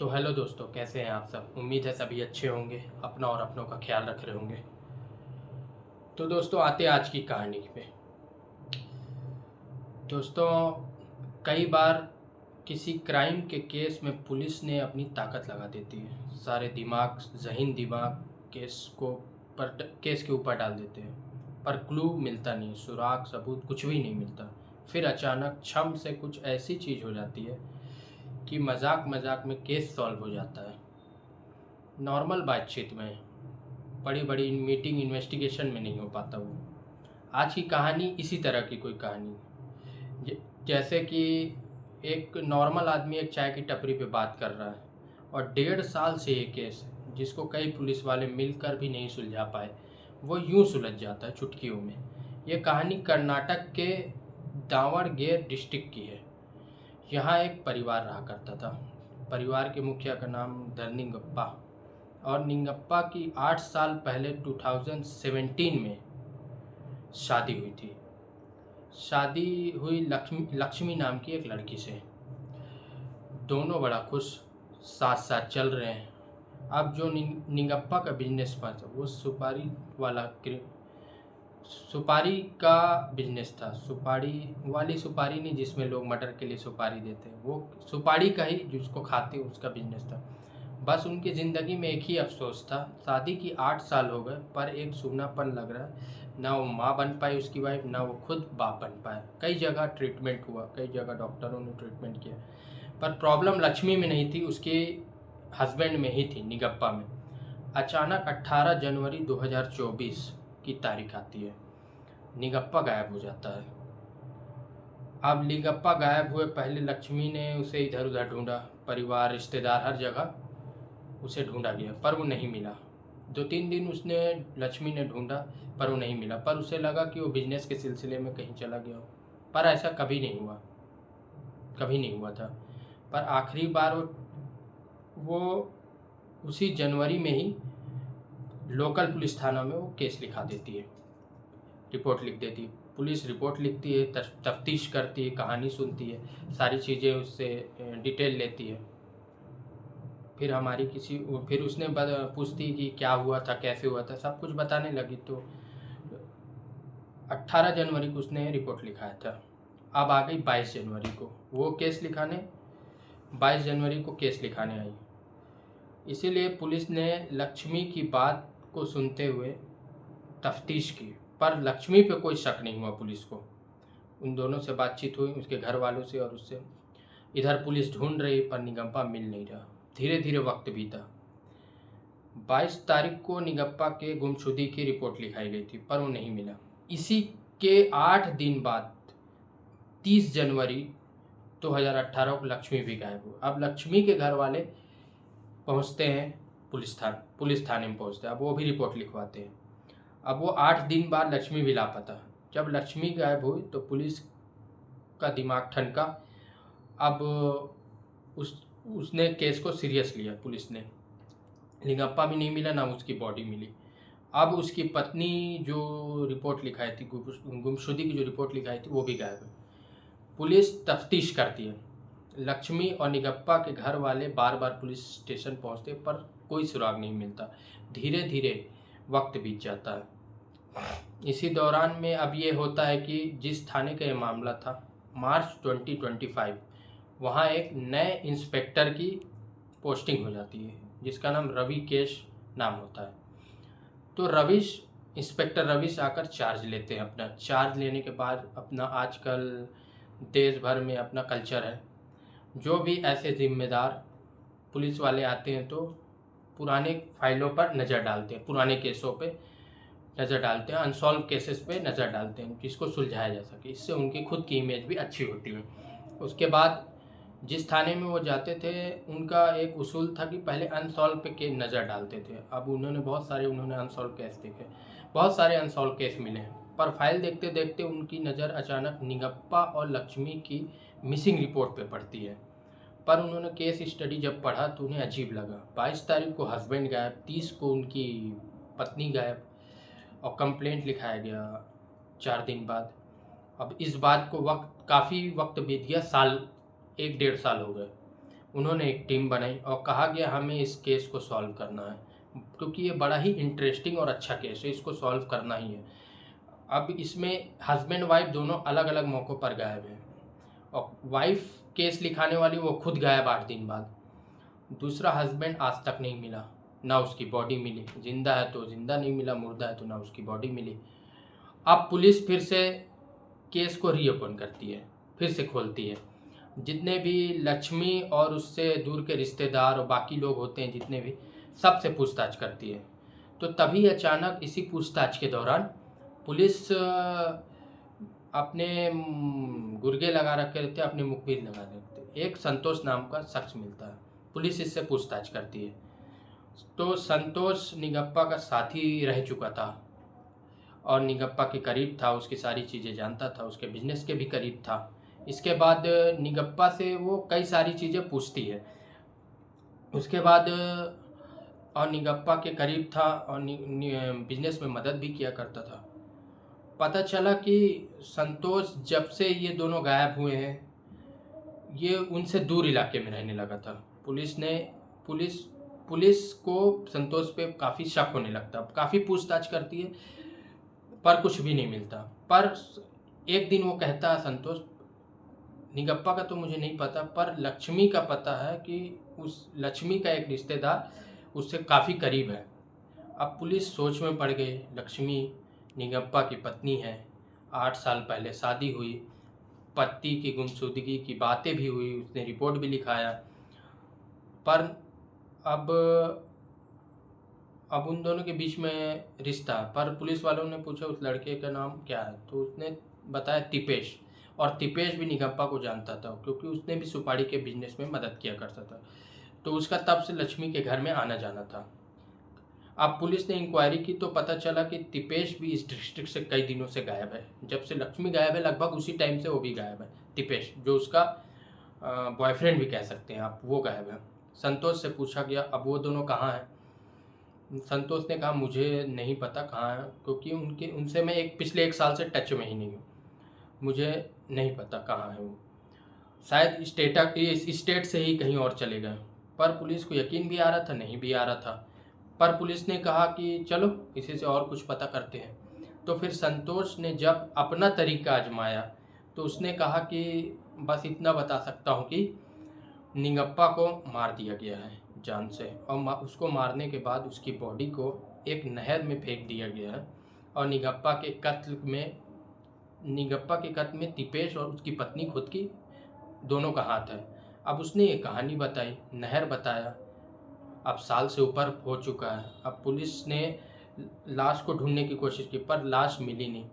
तो हेलो दोस्तों, कैसे हैं आप सब। उम्मीद है सभी अच्छे होंगे, अपना और अपनों का ख्याल रख रहे होंगे। तो दोस्तों, आते हैं आज की कहानी पे। दोस्तों, कई बार किसी क्राइम के केस में पुलिस ने अपनी ताकत लगा देती है। सारे दिमाग, ज़हीन दिमाग केस के ऊपर डाल देते हैं, पर क्लू मिलता नहीं, सुराग सबूत कुछ भी नहीं मिलता। फिर अचानक छम से कुछ ऐसी चीज़ हो जाती है कि मजाक मजाक में केस सॉल्व हो जाता है। नॉर्मल बातचीत में, बड़ी बड़ी मीटिंग इन्वेस्टिगेशन में नहीं हो पाता वो। आज की कहानी इसी तरह की कोई कहानी, जैसे कि एक नॉर्मल आदमी एक चाय की टपरी पे बात कर रहा है और 1.5 साल से ये केस है जिसको कई पुलिस वाले मिलकर भी नहीं सुलझा पाए, वो यूं सुलझ जाता है चुटकियों में। ये कहानी कर्नाटक के दावणगेरे डिस्ट्रिक्ट की है। यहाँ एक परिवार रहा करता था। परिवार के मुखिया का नाम धरनिंगप्पा, और निंगप्पा की 8 साल पहले 2017 में शादी हुई थी। शादी हुई लक्ष्मी नाम की एक लड़की से। दोनों बड़ा खुश साथ साथ चल रहे हैं। अब जो निंगप्पा का बिजनेस था वो सुपारी का बिजनेस था। सुपारी वाली सुपारी नहीं जिसमें लोग मटर के लिए सुपारी देते हैं, वो सुपारी का ही जिसको खाते उसका बिजनेस था। बस उनकी ज़िंदगी में एक ही अफसोस था, शादी की 8 साल हो गए पर एक सूनापन लग रहा है। ना वो माँ बन पाई उसकी वाइफ, ना वो खुद बाप बन पाया। कई जगह ट्रीटमेंट हुआ, कई जगह डॉक्टरों ने ट्रीटमेंट किया, पर प्रॉब्लम लक्ष्मी में नहीं थी, उसके हस्बैंड में ही थी, निगप्पा में। अचानक 18 जनवरी 2024 की तारीख आती है, निगप्पा गायब हो जाता है। अब निगप्पा गायब हुए पहले लक्ष्मी ने उसे इधर उधर ढूंढा, परिवार रिश्तेदार हर जगह उसे ढूंढा गया पर वो नहीं मिला। 2-3 दिन उसने लक्ष्मी ने ढूंढा पर वो नहीं मिला, पर उसे लगा कि वो बिजनेस के सिलसिले में कहीं चला गया हो, पर ऐसा कभी नहीं हुआ, कभी नहीं हुआ था। पर आखिरी बार वो उसी जनवरी में ही लोकल पुलिस थाना में वो केस लिखा देती है, रिपोर्ट लिख देती है। पुलिस रिपोर्ट लिखती है, तफ्तीश करती है, कहानी सुनती है, सारी चीज़ें उससे डिटेल लेती है। फिर उसने पूछती कि क्या हुआ था, कैसे हुआ था, सब कुछ बताने लगी। तो 18 जनवरी को उसने रिपोर्ट लिखाया था। अब आ गई 22 जनवरी को वो केस लिखाने, 22 जनवरी को केस लिखाने आई। इसीलिए पुलिस ने लक्ष्मी की बात को सुनते हुए तफ्तीश की, पर लक्ष्मी पे कोई शक नहीं हुआ पुलिस को। उन दोनों से बातचीत हुई, उसके घर वालों से और उससे। इधर पुलिस ढूंढ रही पर निगप्पा मिल नहीं रहा। धीरे धीरे वक्त बीता। 22 तारीख को निगप्पा के गुमशुदगी की रिपोर्ट लिखाई गई थी पर वो नहीं मिला। इसी के 8 दिन बाद 30 जनवरी 2018 को लक्ष्मी भी गायब हुई। अब लक्ष्मी के घर वाले पहुंचते हैं पुलिस थाने में पहुंचते हैं। अब वो भी रिपोर्ट लिखवाते हैं। अब वो 8 दिन बाद लक्ष्मी भी लापता। जब लक्ष्मी गायब हुई तो पुलिस का दिमाग ठनका। अब उसने केस को सीरियस लिया पुलिस ने। निगप्पा भी नहीं मिला, ना उसकी बॉडी मिली। अब उसकी पत्नी जो रिपोर्ट लिखाई थी, गुमशुदगी की जो रिपोर्ट लिखाई थी, वो भी गायब है। पुलिस तफ्तीश करती है। लक्ष्मी और निगप्पा के घर वाले बार बार पुलिस स्टेशन पहुंचते पर कोई सुराग नहीं मिलता। धीरे धीरे वक्त बीत जाता है। इसी दौरान में अब ये होता है कि जिस थाने का ये मामला था, मार्च 2025 वहाँ एक नए इंस्पेक्टर की पोस्टिंग हो जाती है जिसका नाम रवि केश नाम होता है। तो इंस्पेक्टर रविश आकर चार्ज लेते हैं। अपना चार्ज लेने के बाद अपना आजकल देश भर में अपना कल्चर है, जो भी ऐसे जिम्मेदार पुलिस वाले आते हैं तो पुराने फाइलों पर नज़र डालते हैं, पुराने केसों पे नज़र डालते हैं, अनसॉल्व केसेस पे नज़र डालते हैं जिसको सुलझाया जा सके। इससे उनकी खुद की इमेज भी अच्छी होती है। उसके बाद जिस थाने में वो जाते थे उनका एक उसूल था कि पहले अनसॉल्व पे के नज़र डालते थे। अब उन्होंने अनसॉल्व केस देखे, बहुत सारे अनसॉल्व केस मिले हैं, पर फाइल देखते देखते उनकी नज़र अचानक निगप्पा और लक्ष्मी की मिसिंग रिपोर्ट पे पड़ती है। पर उन्होंने केस स्टडी जब पढ़ा तो उन्हें अजीब लगा। 22 तारीख को हस्बैंड गायब, 30 को उनकी पत्नी गायब, और कंप्लेंट लिखाया गया 4 दिन बाद। अब इस बात को काफ़ी वक्त बीत गया, 1-1.5 साल हो गए। उन्होंने एक टीम बनाई और कहा गया हमें इस केस को सॉल्व करना है, क्योंकि ये बड़ा ही इंटरेस्टिंग और अच्छा केस है, इसको सॉल्व करना ही है। अब इसमें हस्बैंड वाइफ दोनों अलग अलग मौक़ों पर गायब हैं और वाइफ केस लिखाने वाली वो खुद गायब 8 दिन बाद। दूसरा हस्बैंड आज तक नहीं मिला, ना उसकी बॉडी मिली, जिंदा है तो जिंदा नहीं मिला, मुर्दा है तो ना उसकी बॉडी मिली। अब पुलिस फिर से केस को रीओपन करती है, फिर से खोलती है। जितने भी लक्ष्मी और उससे दूर के रिश्तेदार और बाकी लोग होते हैं जितने भी, सबसे पूछताछ करती है। तो तभी अचानक इसी पूछताछ के दौरान पुलिस अपने गुर्गे लगा रखे रहते, अपने मुखबिर लगा रखते, एक संतोष नाम का शख्स मिलता है। पुलिस इससे पूछताछ करती है तो संतोष निगप्पा का साथी रह चुका था और निगप्पा के करीब था, उसकी सारी चीज़ें जानता था, उसके बिजनेस के भी करीब था। इसके बाद निगप्पा से वो कई सारी चीज़ें पूछती है। उसके बाद और निगप्पा के करीब था और बिजनेस में मदद भी किया करता था। पता चला कि संतोष जब से ये दोनों गायब हुए हैं, ये उनसे दूर इलाके में रहने लगा था। पुलिस को संतोष पे काफ़ी शक होने लगता, काफ़ी पूछताछ करती है पर कुछ भी नहीं मिलता। पर एक दिन वो कहता है संतोष, निगप्पा का तो मुझे नहीं पता, पर लक्ष्मी का पता है कि उस लक्ष्मी का एक रिश्तेदार उससे काफ़ी करीब है। अब पुलिस सोच में पड़ गई। लक्ष्मी निगप्पा की पत्नी है, 8 साल पहले शादी हुई, पति की गुमशुदगी की बातें भी हुई, उसने रिपोर्ट भी लिखाया। पर अब उन दोनों के बीच में रिश्ता, पर पुलिस वालों ने पूछा उस लड़के का नाम क्या है, तो उसने बताया तिपेश। और तिपेश भी निगप्पा को जानता था क्योंकि उसने भी सुपारी के बिजनेस में मदद किया करता था, तो उसका तब से लक्ष्मी के घर में आना जाना था। अब पुलिस ने इंक्वायरी की तो पता चला कि तिपेश भी इस डिस्ट्रिक्ट से कई दिनों से गायब है। जब से लक्ष्मी गायब है लगभग उसी टाइम से वो भी गायब है। तिपेश, जो उसका बॉयफ्रेंड भी कह सकते हैं आप, वो गायब है। संतोष से पूछा गया अब वो दोनों कहाँ हैं। संतोष ने कहा मुझे नहीं पता कहाँ है, क्योंकि उनसे मैं पिछले 1 साल से टच में ही नहीं हूँ, मुझे नहीं पता कहाँ है वो, शायद स्टेट से ही कहीं और चले गए। पर पुलिस को यकीन भी आ रहा था, नहीं भी आ रहा था। पर पुलिस ने कहा कि चलो इसी से और कुछ पता करते हैं। तो फिर संतोष ने जब अपना तरीका आजमाया तो उसने कहा कि बस इतना बता सकता हूँ कि निगप्पा को मार दिया गया है जान से, और उसको मारने के बाद उसकी बॉडी को एक नहर में फेंक दिया गया है। और निगप्पा के कत्ल में तिपेश और उसकी पत्नी खुद की दोनों का हाथ है। अब उसने ये कहानी बताई, नहर बताया। अब साल से ऊपर हो चुका है। अब पुलिस ने लाश को ढूंढने की कोशिश की पर लाश मिली नहीं।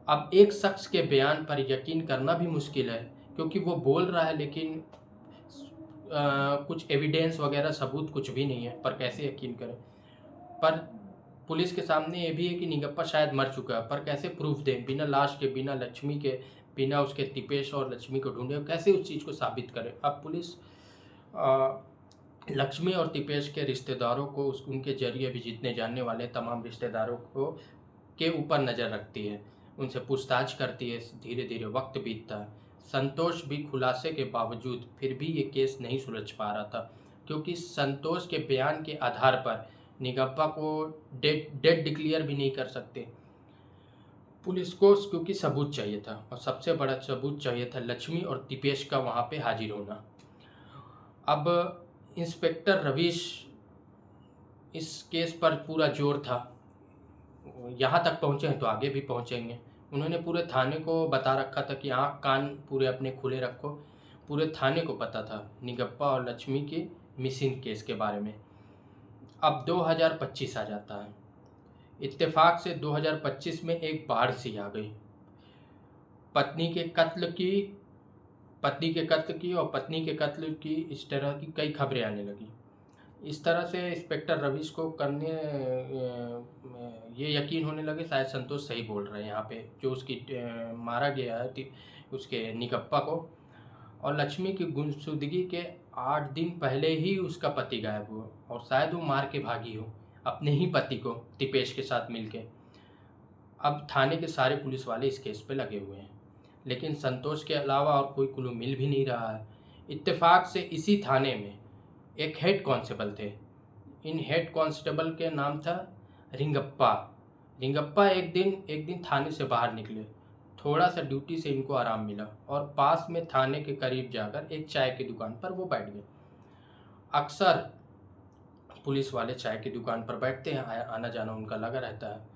अब एक शख्स के बयान पर यकीन करना भी मुश्किल है, क्योंकि वो बोल रहा है लेकिन कुछ एविडेंस वगैरह सबूत कुछ भी नहीं है, पर कैसे यकीन करें। पर पुलिस के सामने ये भी है कि निगप्पा शायद मर चुका है, पर कैसे प्रूफ दें, बिना लाश के, बिना लक्ष्मी के, बिना उसके तिपेश और लक्ष्मी को ढूंढे, कैसे उस चीज़ को साबित करे। अब पुलिस लक्ष्मी और तिपेश के रिश्तेदारों को, उनके जरिए भी जितने जानने वाले तमाम रिश्तेदारों को के ऊपर नज़र रखती है, उनसे पूछताछ करती है। धीरे धीरे वक्त बीतता है। संतोष भी खुलासे के बावजूद फिर भी ये केस नहीं सुलझ पा रहा था, क्योंकि संतोष के बयान के आधार पर निगप्पा को डेड डिक्लेयर भी नहीं कर सकते पुलिस को, क्योंकि सबूत चाहिए था, और सबसे बड़ा सबूत चाहिए था लक्ष्मी और तिपेश का वहाँ पे हाजिर होना। अब इंस्पेक्टर रवीश इस केस पर पूरा जोर था, यहाँ तक पहुँचे हैं तो आगे भी पहुँचेंगे। उन्होंने पूरे थाने को बता रखा था कि आँख कान पूरे अपने खुले रखो। पूरे थाने को पता था निगप्पा और लक्ष्मी की मिसिंग केस के बारे में। अब 2025 आ जाता है। इत्तेफाक से 2025 में एक बाढ़ सी आ गई। पत्नी के कत्ल की और पत्नी के कत्ल की इस तरह की कई खबरें आने लगी। इस तरह से इंस्पेक्टर रवीश को करने ये यकीन होने लगे शायद संतोष सही बोल रहे हैं। यहाँ पे जो उसकी मारा गया है उसके निगप्पा को, और लक्ष्मी की गुमशुदगी के 8 दिन पहले ही उसका पति गायब हुआ, और शायद वो मार के भागी हो अपने ही पति को तिपेश के साथ मिलके। अब थाने के सारे पुलिस वाले इस केस पे लगे हुए हैं, लेकिन संतोष के अलावा और कोई क्लू मिल भी नहीं रहा है। इत्तेफाक से इसी थाने में एक हेड कांस्टेबल थे। इन हेड कांस्टेबल के नाम था रिंगप्पा। रिंगप्पा एक दिन थाने से बाहर निकले। थोड़ा सा ड्यूटी से इनको आराम मिला और पास में थाने के करीब जाकर एक चाय की दुकान पर वो बैठ गए। अक्सर पुलिस वाले चाय की दुकान पर बैठते हैं, आना जाना उनका लगा रहता है।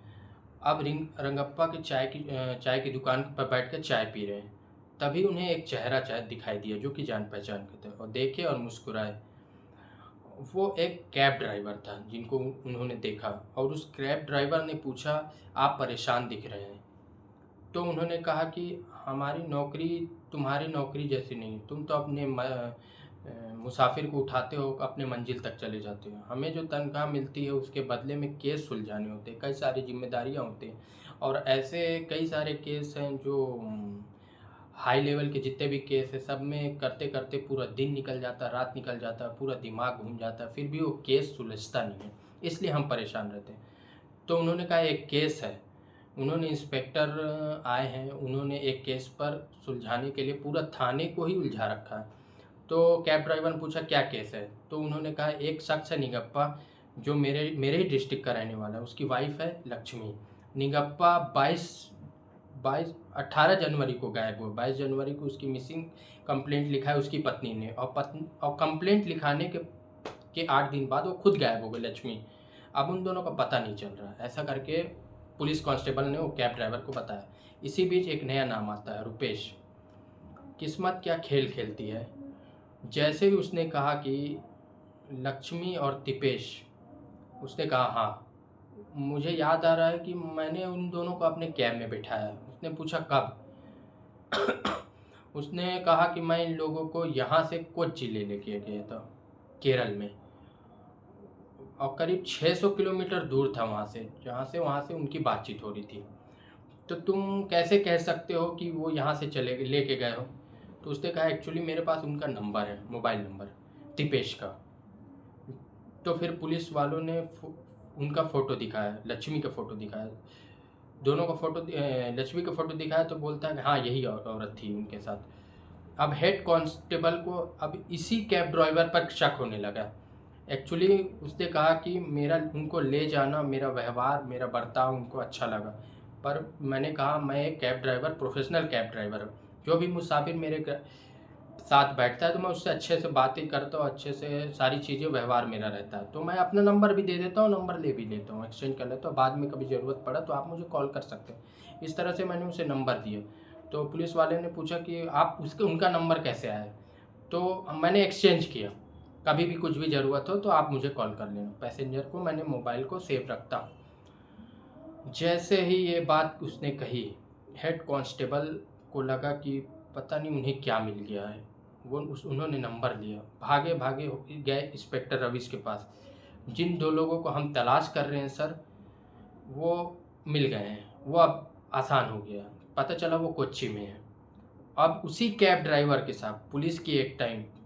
अब रंगप्पा की चाय की दुकान पर बैठकर चाय पी रहे हैं। तभी उन्हें एक चेहरा दिखाई दिया जो कि जान पहचान के थे, और देखे और मुस्कुराए। वो एक कैब ड्राइवर था जिनको उन्होंने देखा, और उस कैब ड्राइवर ने पूछा, आप परेशान दिख रहे हैं। तो उन्होंने कहा कि हमारी नौकरी तुम्हारी नौकरी जैसी नहीं, तुम तो अपने मुसाफिर को उठाते हो, अपने मंजिल तक चले जाते हो। हमें जो तनख्वाह मिलती है उसके बदले में केस सुलझाने होते हैं, कई सारी जिम्मेदारियां होती हैं, और ऐसे कई सारे केस हैं जो हाई लेवल के जितने भी केस है सब में करते करते पूरा दिन निकल जाता, रात निकल जाता, पूरा दिमाग घूम जाता, फिर भी वो केस सुलझता नहीं है, इसलिए हम परेशान रहते हैं। तो उन्होंने कहा एक केस है। उन्होंने इंस्पेक्टर आए हैं, उन्होंने एक केस पर सुलझाने के लिए पूरा थाने को ही उलझा रखा है। तो कैब ड्राइवर ने पूछा क्या केस है। तो उन्होंने कहा एक शख्स है निगप्पा, जो मेरे ही डिस्ट्रिक्ट का रहने वाला है, उसकी वाइफ है लक्ष्मी। निगप्पा 18 जनवरी को गायब हुआ। 22 जनवरी को उसकी मिसिंग कंप्लेंट लिखा है उसकी पत्नी ने, और कंप्लेंट लिखाने के 8 दिन बाद वो खुद गायब हो गई लक्ष्मी। अब उन दोनों का पता नहीं चल रहा है। ऐसा करके पुलिस कांस्टेबल ने वो कैब ड्राइवर को बताया। इसी बीच एक नया नाम आता है, रुपेश। किस्मत क्या खेल खेलती है। जैसे ही उसने कहा कि लक्ष्मी और तिपेश, उसने कहा हाँ, मुझे याद आ रहा है कि मैंने उन दोनों को अपने कैब में बिठाया। उसने पूछा कब। उसने कहा कि मैं इन लोगों को यहाँ से कोच्चि लेके गया था, केरल में, और करीब 600 किलोमीटर दूर था वहाँ से उनकी बातचीत हो रही थी। तो तुम कैसे कह सकते हो कि वो यहाँ से चले लेके गए हो। तो उसने कहा एक्चुअली मेरे पास उनका नंबर है, मोबाइल नंबर तिपेश का। तो फिर पुलिस वालों ने उनका फ़ोटो दिखाया, लक्ष्मी का फ़ोटो दिखाया, दोनों का फ़ोटो, लक्ष्मी का फ़ोटो दिखाया तो बोलता है कि हाँ यही औरत थी उनके साथ। अब हेड कांस्टेबल को अब इसी कैब ड्राइवर पर शक होने लगा। एक्चुअली उसने कहा कि मेरा उनको ले जाना, मेरा व्यवहार, मेरा बर्ताव उनको अच्छा लगा, पर मैंने कहा मैं एक cab driver, professional cab driver हूँ। जो भी मुसाफिर मेरे साथ बैठता है तो मैं उससे अच्छे से बातें करता हूँ, अच्छे से सारी चीज़ें, व्यवहार मेरा रहता है। तो मैं अपना नंबर भी दे देता हूँ, नंबर ले भी लेता हूँ, एक्सचेंज कर लेता हूँ, बाद में कभी ज़रूरत पड़ा तो आप मुझे कॉल कर सकते हैं। इस तरह से मैंने उसे नंबर दिया। तो पुलिस वाले ने पूछा कि आप उनका नंबर कैसे आया। तो मैंने एक्सचेंज किया, कभी भी कुछ भी ज़रूरत हो तो आप मुझे कॉल कर लेना। पैसेंजर को मैंने मोबाइल को सेव रखता हूँ। जैसे ही ये बात उसने कही, हेड कांस्टेबल को लगा कि पता नहीं उन्हें क्या मिल गया है। उन्होंने नंबर लिया, भागे भागे गए इंस्पेक्टर रवीश के पास। जिन 2 लोगों को हम तलाश कर रहे हैं सर, वो मिल गए हैं, वो अब आसान हो गया। पता चला वो कोच्चि में है। अब उसी कैब ड्राइवर के साथ पुलिस की एक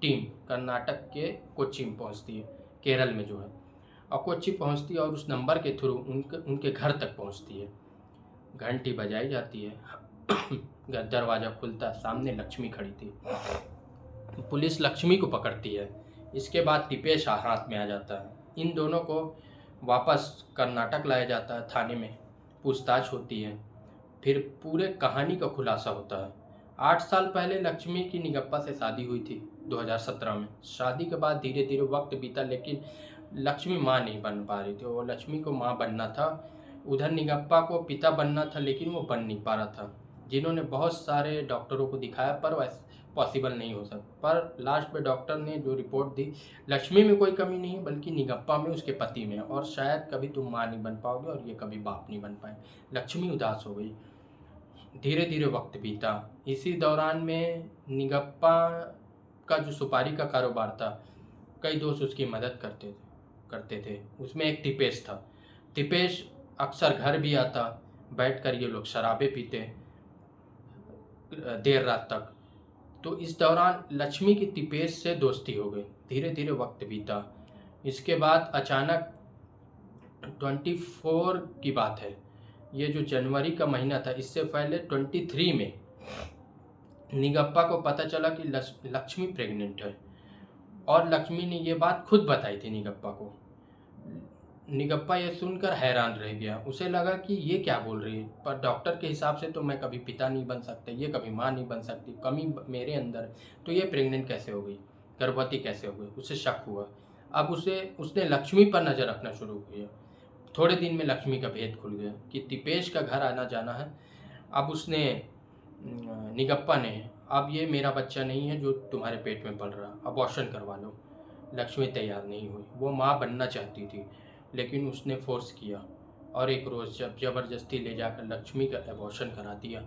टीम कर्नाटक के कोच्चि में पहुंचती है, केरल में जो है, और कोच्चि पहुंचती है और उस नंबर के थ्रू उनके घर तक पहुंचती है। घंटी बजाई जाती है, दरवाज़ा खुलता, सामने लक्ष्मी खड़ी थी। पुलिस लक्ष्मी को पकड़ती है। इसके बाद तिपेश हाथ में आ जाता है। इन दोनों को वापस कर्नाटक लाया जाता है, थाने में पूछताछ होती है। फिर पूरे कहानी का खुलासा होता है। 8 साल पहले लक्ष्मी की निगप्पा से शादी हुई थी, 2017 में। शादी के बाद धीरे धीरे वक्त बीता, लेकिन लक्ष्मी माँ नहीं बन पा रही थी। वो लक्ष्मी को माँ बनना था, उधर निगप्पा को पिता बनना था, लेकिन वो बन नहीं पा रहा था। जिन्होंने बहुत सारे डॉक्टरों को दिखाया पर वैसे पॉसिबल नहीं हो सकता। पर लास्ट में डॉक्टर ने जो रिपोर्ट दी, लक्ष्मी में कोई कमी नहीं है, बल्कि निगप्पा में, उसके पति में, और शायद कभी तुम माँ नहीं बन पाओगे और ये कभी बाप नहीं बन पाए। लक्ष्मी उदास हो गई। धीरे धीरे वक्त बीता। इसी दौरान में निगप्पा का जो सुपारी का कारोबार था, कई दोस्त उसकी मदद करते थे। उसमें एक तिपेश था। तिपेश अक्सर घर भी आता, बैठकर ये लोग शराबें पीते देर रात तक। तो इस दौरान लक्ष्मी की तिपेश से दोस्ती हो गई। धीरे धीरे वक्त बीता। इसके बाद अचानक 24 की बात है, ये जो जनवरी का महीना था, इससे पहले 23 में निगप्पा को पता चला कि लक्ष्मी प्रेग्नेंट है, और लक्ष्मी ने ये बात खुद बताई थी निगप्पा को। निगप्पा ये सुनकर हैरान रह गया। उसे लगा कि ये क्या बोल रही है, पर डॉक्टर के हिसाब से तो मैं कभी पिता नहीं बन सकता, ये कभी माँ नहीं बन सकती, कमी मेरे अंदर है, तो ये प्रेग्नेंट कैसे हो गई, गर्भवती कैसे हो गई। उसे शक हुआ। अब उसने लक्ष्मी पर नज़र रखना शुरू किया। थोड़े दिन में लक्ष्मी का भेद खुल गया कि दीपेश का घर आना जाना है। अब उसने निगप्पा ने, अब ये मेरा बच्चा नहीं है जो तुम्हारे पेट में पल रहा, अबॉर्शन करवा लो। लक्ष्मी तैयार नहीं हुई। वो माँ बनना चाहती थी, लेकिन उसने फोर्स किया, और एक रोज़ जब ज़बरदस्ती ले जाकर लक्ष्मी का अबॉर्शन करा दिया।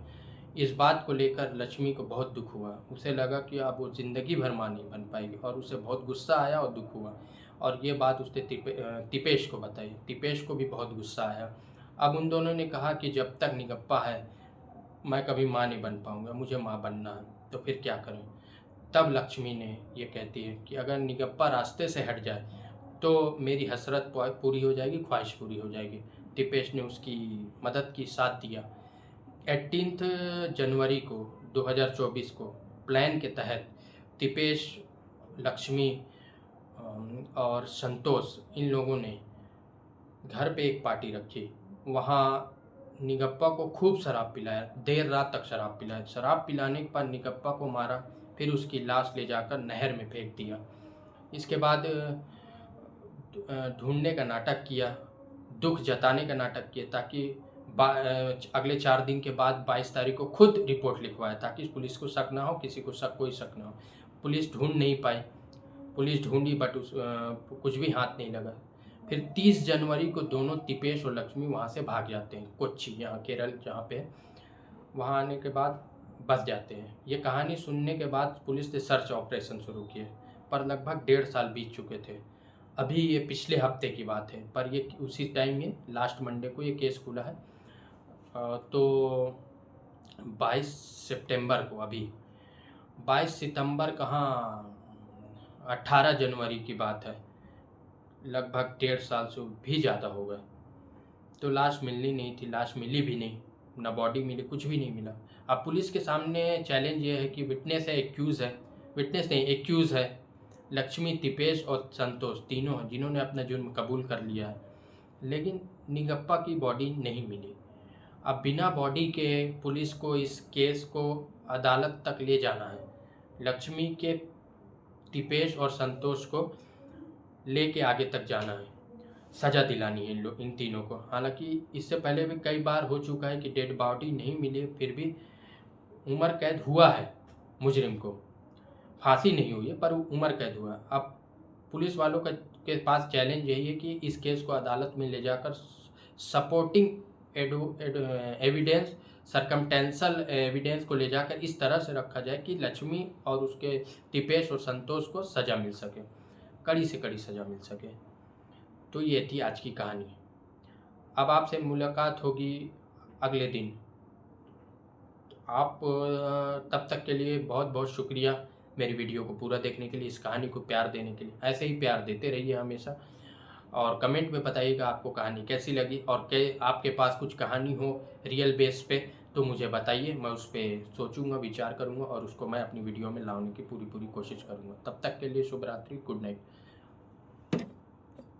इस बात को लेकर लक्ष्मी को बहुत दुख हुआ। उसे लगा कि अब वो ज़िंदगी भर माँ नहीं बन पाएगी, और उसे बहुत गुस्सा आया और दुख हुआ। और ये बात उसने तिपेश को बताई। तिपेश को भी बहुत गुस्सा आया। अब उन दोनों ने कहा कि जब तक निगप्पा है मैं कभी माँ नहीं बन पाऊँगा, मुझे माँ बनना है, तो फिर क्या करें। तब लक्ष्मी ने ये कहती है कि अगर निगप्पा रास्ते से हट जाए तो मेरी हसरत पूरी हो जाएगी, ख्वाहिश पूरी हो जाएगी। तिपेश ने उसकी मदद की, साथ दिया। 18 जनवरी को 2024 को प्लान के तहत तिपेश, लक्ष्मी और संतोष, इन लोगों ने घर पे एक पार्टी रखी। वहाँ निगप्पा को खूब शराब पिलाया, देर रात तक शराब पिलाया। शराब पिलाने के बाद निगप्पा को मारा, फिर उसकी लाश ले जाकर नहर में फेंक दिया। इसके बाद ढूंढने का नाटक किया, दुख जताने का नाटक किया, ताकि अगले 4 दिन के बाद 22 तारीख को खुद रिपोर्ट लिखवाया, ताकि पुलिस को शक ना हो, किसी को कोई शक ना हो। पुलिस ढूंढ नहीं पाई। पुलिस ढूंढी, बट कुछ भी हाथ नहीं लगा। फिर 30 जनवरी को दोनों तिपेश और लक्ष्मी वहाँ से भाग जाते हैं, कोच्चि, यहाँ केरल जहाँ पे। वहाँ आने के बाद बस जाते हैं। ये कहानी सुनने के बाद पुलिस ने सर्च ऑपरेशन शुरू किए, पर लगभग 1.5 साल बीत चुके थे। अभी ये पिछले हफ्ते की बात है, पर ये उसी टाइम में लास्ट मंडे को ये केस खुला है। तो 22 सितंबर को, अभी 22 सितंबर कहाँ, 18 जनवरी की बात है, लगभग 1.5 साल से भी ज़्यादा हो गए। तो लाश मिलनी नहीं थी, लाश मिली भी नहीं, ना बॉडी मिली, कुछ भी नहीं मिला। अब पुलिस के सामने चैलेंज ये है कि विटनेस है, एक्यूज़ है, विटनेस नहीं एक्यूज़ है, लक्ष्मी, तिपेश और संतोष, तीनों हैं जिन्होंने अपना जुर्म कबूल कर लिया है। लेकिन निगप्पा की बॉडी नहीं मिली। अब बिना बॉडी के पुलिस को इस केस को अदालत तक ले जाना है। लक्ष्मी के, तिपेश और संतोष को लेके आगे तक जाना है, सज़ा दिलानी है इन तीनों को। हालांकि इससे पहले भी कई बार हो चुका है कि डेड बॉडी नहीं मिली, फिर भी उम्र कैद हुआ है मुजरिम को, फांसी नहीं हुई है पर उम्र कैद हुआ है। अब पुलिस वालों के पास चैलेंज यही है कि इस केस को अदालत में ले जाकर सपोर्टिंग एविडेंस, सरकमटेंशल एविडेंस को ले जाकर इस तरह से रखा जाए कि लक्ष्मी और उसके तिपेश और संतोष को सज़ा मिल सके, कड़ी से कड़ी सज़ा मिल सके। तो ये थी आज की कहानी। अब आपसे मुलाकात होगी अगले दिन। आप तब तक के लिए बहुत बहुत शुक्रिया मेरी वीडियो को पूरा देखने के लिए, इस कहानी को प्यार देने के लिए। ऐसे ही प्यार देते रहिए हमेशा, और कमेंट में बताइएगा आपको कहानी कैसी लगी, और आपके पास कुछ कहानी हो रियल बेस पे तो मुझे बताइए। मैं उस पर सोचूंगा, विचार करूंगा, और उसको मैं अपनी वीडियो में लाने की पूरी कोशिश करूंगा। तब तक के लिए शुभ रात्रि, गुड नाइट।